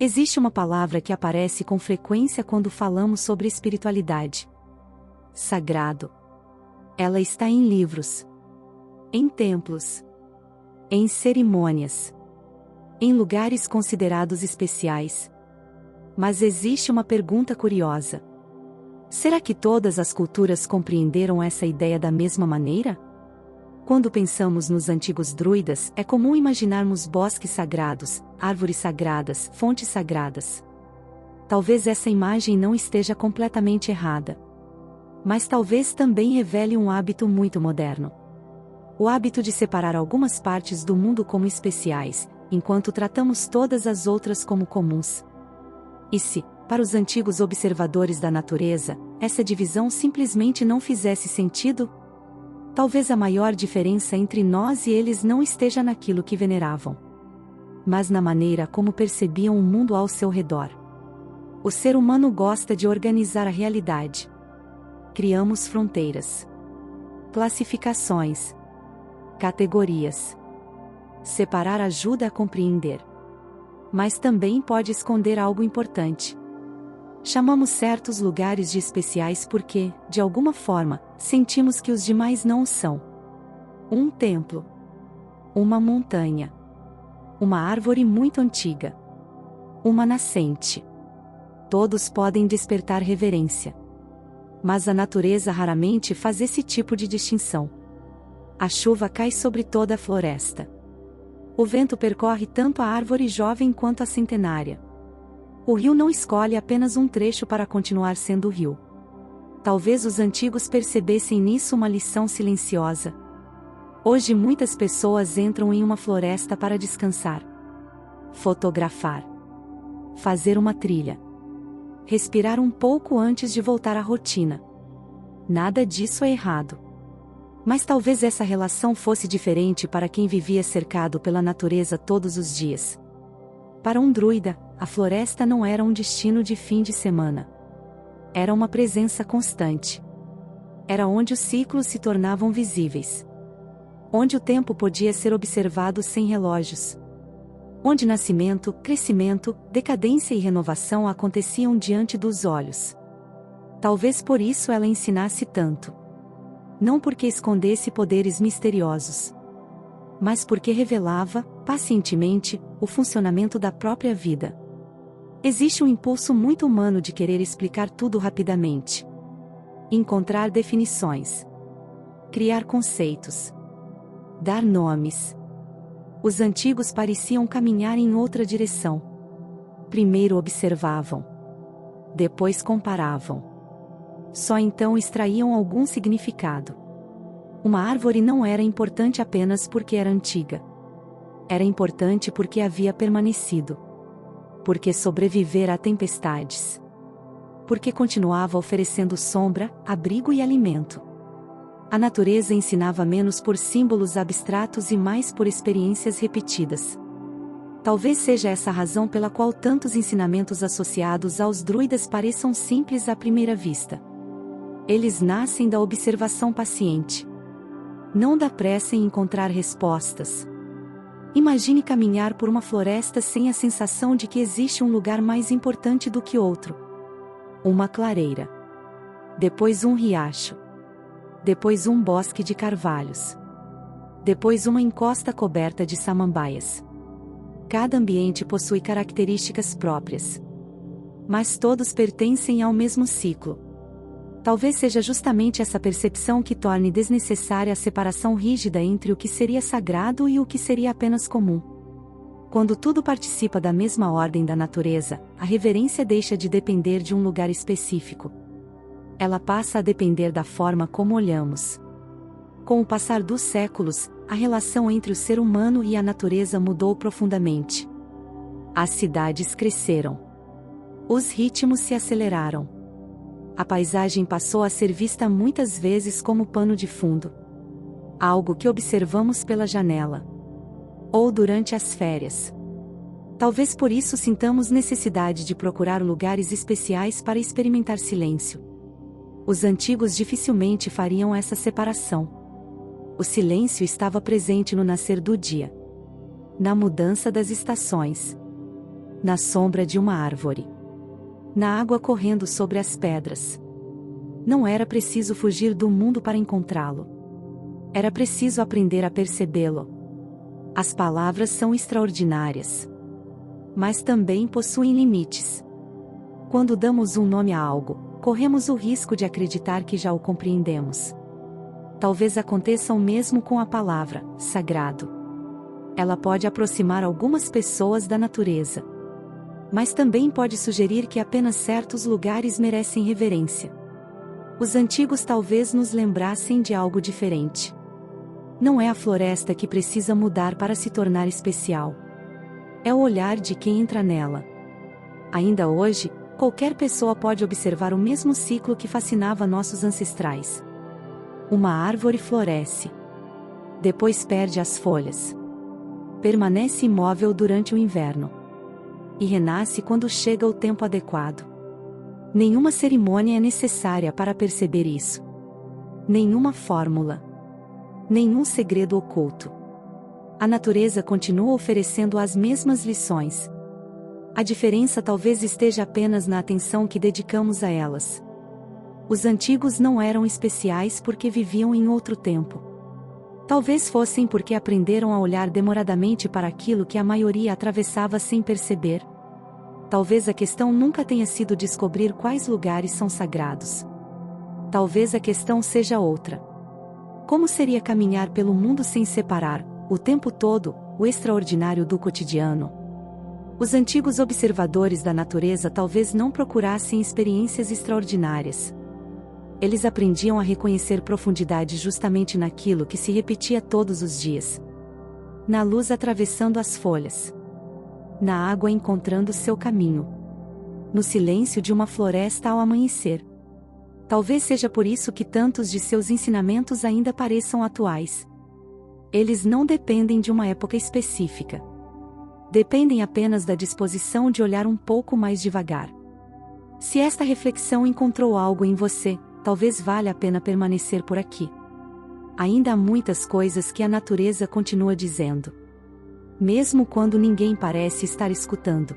Existe uma palavra que aparece com frequência quando falamos sobre espiritualidade: sagrado. Ela está em livros, em templos, em cerimônias, em lugares considerados especiais. Mas existe uma pergunta curiosa: será que todas as culturas compreenderam essa ideia da mesma maneira? Quando pensamos nos antigos druidas, é comum imaginarmos bosques sagrados, árvores sagradas, fontes sagradas. Talvez essa imagem não esteja completamente errada. Mas talvez também revele um hábito muito moderno. O hábito de separar algumas partes do mundo como especiais, enquanto tratamos todas as outras como comuns. E se, para os antigos observadores da natureza, essa divisão simplesmente não fizesse sentido? Talvez a maior diferença entre nós e eles não esteja naquilo que veneravam, mas na maneira como percebiam o mundo ao seu redor. O ser humano gosta de organizar a realidade. Criamos fronteiras, classificações, categorias. Separar ajuda a compreender, mas também pode esconder algo importante. Chamamos certos lugares de especiais porque, de alguma forma, sentimos que os demais não o são. Um templo, uma montanha, uma árvore muito antiga, uma nascente. Todos podem despertar reverência. Mas a natureza raramente faz esse tipo de distinção. A chuva cai sobre toda a floresta. O vento percorre tanto a árvore jovem quanto a centenária. O rio não escolhe apenas um trecho para continuar sendo rio. Talvez os antigos percebessem nisso uma lição silenciosa. Hoje muitas pessoas entram em uma floresta para descansar, fotografar, fazer uma trilha, respirar um pouco antes de voltar à rotina. Nada disso é errado. Mas talvez essa relação fosse diferente para quem vivia cercado pela natureza todos os dias. Para um druida, a floresta não era um destino de fim de semana. Era uma presença constante. Era onde os ciclos se tornavam visíveis. Onde o tempo podia ser observado sem relógios. Onde nascimento, crescimento, decadência e renovação aconteciam diante dos olhos. Talvez por isso ela ensinasse tanto. Não porque escondesse poderes misteriosos, mas porque revelava, pacientemente, o funcionamento da própria vida. Existe um impulso muito humano de querer explicar tudo rapidamente. Encontrar definições. Criar conceitos. Dar nomes. Os antigos pareciam caminhar em outra direção. Primeiro observavam. Depois comparavam. Só então extraíam algum significado. Uma árvore não era importante apenas porque era antiga. Era importante porque havia permanecido. Porque sobrevivera a tempestades. Porque continuava oferecendo sombra, abrigo e alimento. A natureza ensinava menos por símbolos abstratos e mais por experiências repetidas. Talvez seja essa a razão pela qual tantos ensinamentos associados aos druidas pareçam simples à primeira vista. Eles nascem da observação paciente. Não da pressa em encontrar respostas. Imagine caminhar por uma floresta sem a sensação de que existe um lugar mais importante do que outro. Uma clareira. Depois um riacho. Depois um bosque de carvalhos. Depois uma encosta coberta de samambaias. Cada ambiente possui características próprias. Mas todos pertencem ao mesmo ciclo. Talvez seja justamente essa percepção que torne desnecessária a separação rígida entre o que seria sagrado e o que seria apenas comum. Quando tudo participa da mesma ordem da natureza, a reverência deixa de depender de um lugar específico. Ela passa a depender da forma como olhamos. Com o passar dos séculos, a relação entre o ser humano e a natureza mudou profundamente. As cidades cresceram. Os ritmos se aceleraram. A paisagem passou a ser vista muitas vezes como pano de fundo. Algo que observamos pela janela. Ou durante as férias. Talvez por isso sintamos necessidade de procurar lugares especiais para experimentar silêncio. Os antigos dificilmente fariam essa separação. O silêncio estava presente no nascer do dia. Na mudança das estações. na sombra de uma árvore, na água correndo sobre as pedras. Não era preciso fugir do mundo para encontrá-lo. Era preciso aprender a percebê-lo. As palavras são extraordinárias, mas também possuem limites. Quando damos um nome a algo, corremos o risco de acreditar que já o compreendemos. Talvez aconteça o mesmo com a palavra sagrado. Ela pode aproximar algumas pessoas da natureza, mas também pode sugerir que apenas certos lugares merecem reverência. Os antigos talvez nos lembrassem de algo diferente. Não é a floresta que precisa mudar para se tornar especial. É o olhar de quem entra nela. Ainda hoje, qualquer pessoa pode observar o mesmo ciclo que fascinava nossos ancestrais. Uma árvore floresce. Depois perde as folhas. Permanece imóvel durante o inverno. E renasce quando chega o tempo adequado. Nenhuma cerimônia é necessária para perceber isso. Nenhuma fórmula. Nenhum segredo oculto. A natureza continua oferecendo as mesmas lições. A diferença talvez esteja apenas na atenção que dedicamos a elas. Os antigos não eram especiais porque viviam em outro tempo. Talvez fossem porque aprenderam a olhar demoradamente para aquilo que a maioria atravessava sem perceber. Talvez a questão nunca tenha sido descobrir quais lugares são sagrados. Talvez a questão seja outra. Como seria caminhar pelo mundo sem separar, o tempo todo, o extraordinário do cotidiano? Os antigos observadores da natureza talvez não procurassem experiências extraordinárias. Eles aprendiam a reconhecer profundidade justamente naquilo que se repetia todos os dias. Na luz atravessando as folhas. Na água encontrando seu caminho. No silêncio de uma floresta ao amanhecer. Talvez seja por isso que tantos de seus ensinamentos ainda pareçam atuais. Eles não dependem de uma época específica. Dependem apenas da disposição de olhar um pouco mais devagar. Se esta reflexão encontrou algo em você, talvez valha a pena permanecer por aqui. Ainda há muitas coisas que a natureza continua dizendo. Mesmo quando ninguém parece estar escutando.